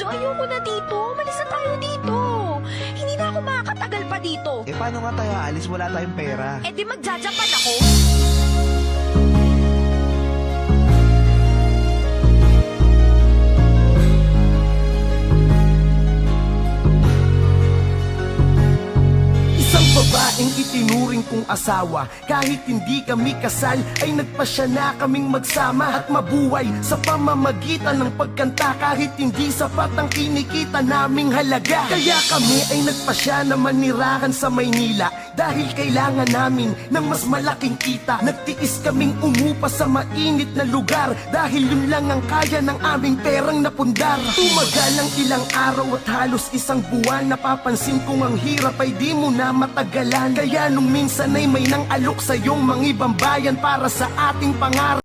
Medyo ayoko na dito. Malis na tayo dito. Hindi na ako makakatagal pa dito. Eh paano nga tayo aalis? Wala tayong pera. Eh di magjajapan ako. Isang babaeng itinuring kong asawa. Kahit hindi kami kasal, ay nagpasya na kaming magsama at mabuhay sa pamamagitan ng pagkanta. Kahit hindi sapat ang kinikita naming halaga, kaya kami ay nagpasya na manirahan sa Maynila. Dahil kailangan namin ng mas malaking kita, nagtiis kaming umupa sa mainit na lugar. Dahil yun lang ang kaya ng aming perang napundar. Tumagal ang ilang araw at halos isang buwan. Napapansin kong ang hirap ay di mo na matagalan. Kaya nung minsan ay may nang alok sa iyong mga ibang bayan para sa ating pangarap.